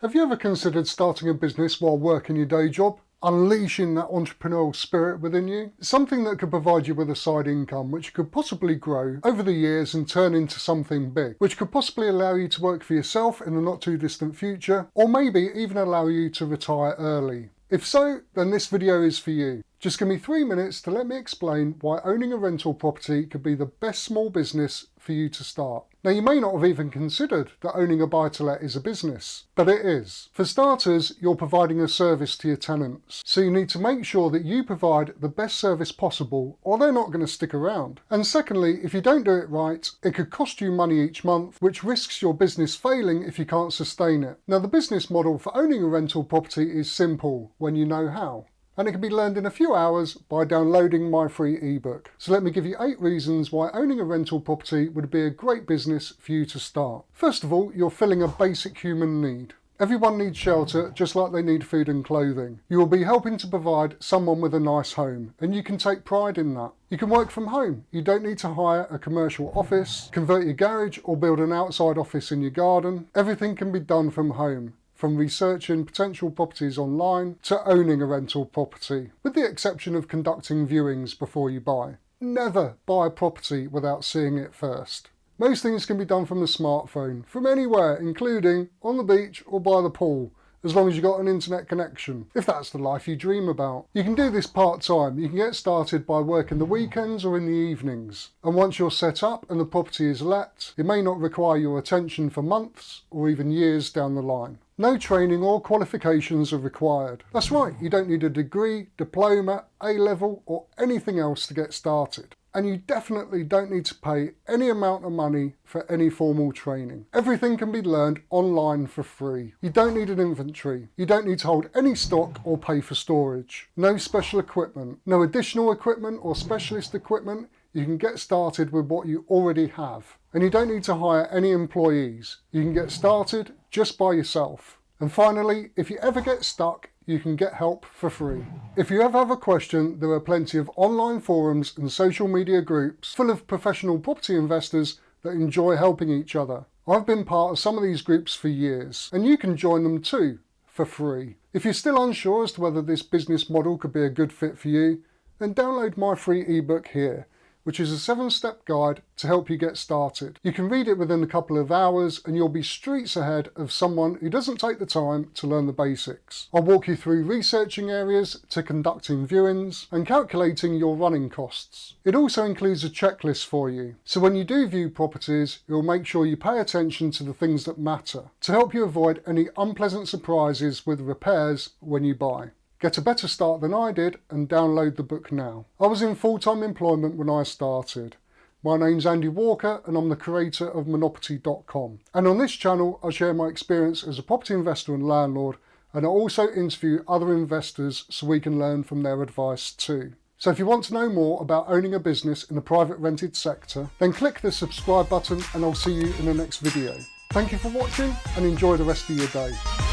Have you ever considered starting a business while working your day job? Unleashing that entrepreneurial spirit within you? Something that could provide you with a side income which could possibly grow over the years and turn into something big, which could possibly allow you to work for yourself in the not too distant future, or maybe even allow you to retire early. If so, then this video is for you. Just give me 3 minutes to let me explain why owning a rental property could be the best small business for you to start. Now, you may not have even considered that owning a buy-to-let is a business, but it is. For starters, you're providing a service to your tenants, so you need to make sure that you provide the best service possible or they're not going to stick around. And secondly, if you don't do it right, it could cost you money each month, which risks your business failing if you can't sustain it. Now, the business model for owning a rental property is simple when you know how. And it can be learned in a few hours by downloading my free ebook. So let me give you 8 reasons why owning a rental property would be a great business for you to start. First of all, you're filling a basic human need. Everyone needs shelter just like they need food and clothing. You will be helping to provide someone with a nice home, and you can take pride in that. You can work from home. You don't need to hire a commercial office, convert your garage or build an outside office in your garden. Everything can be done from home. From researching potential properties online to owning a rental property, with the exception of conducting viewings before you buy. Never buy a property without seeing it first. Most things can be done from the smartphone, from anywhere, including on the beach or by the pool, as long as you've got an internet connection, if that's the life you dream about. You can do this part-time. You can get started by working the weekends or in the evenings. And once you're set up and the property is let, it may not require your attention for months or even years down the line. No training or qualifications are required. That's right, you don't need a degree, diploma, A-level or anything else to get started. And you definitely don't need to pay any amount of money for any formal training. Everything can be learned online for free. You don't need an inventory. You don't need to hold any stock or pay for storage. No special equipment. No additional equipment or specialist equipment. You can get started with what you already have. And you don't need to hire any employees. You can get started just by yourself. And finally, if you ever get stuck, you can get help for free. If you ever have a question, there are plenty of online forums and social media groups full of professional property investors that enjoy helping each other. I've been part of some of these groups for years, and you can join them too, for free. If you're still unsure as to whether this business model could be a good fit for you, then download my free ebook here, which is a 7-step guide to help you get started. You can read it within a couple of hours and you'll be streets ahead of someone who doesn't take the time to learn the basics. I'll walk you through researching areas to conducting viewings and calculating your running costs. It also includes a checklist for you, so when you do view properties, you'll make sure you pay attention to the things that matter to help you avoid any unpleasant surprises with repairs when you buy. Get a better start than I did and download the book now. I was in full-time employment when I started. My name's Andy Walker and I'm the creator of Monoperty.com. And on this channel I share my experience as a property investor and landlord, and I also interview other investors so we can learn from their advice too. So if you want to know more about owning a business in the private rented sector, then click the subscribe button and I'll see you in the next video. Thank you for watching and enjoy the rest of your day.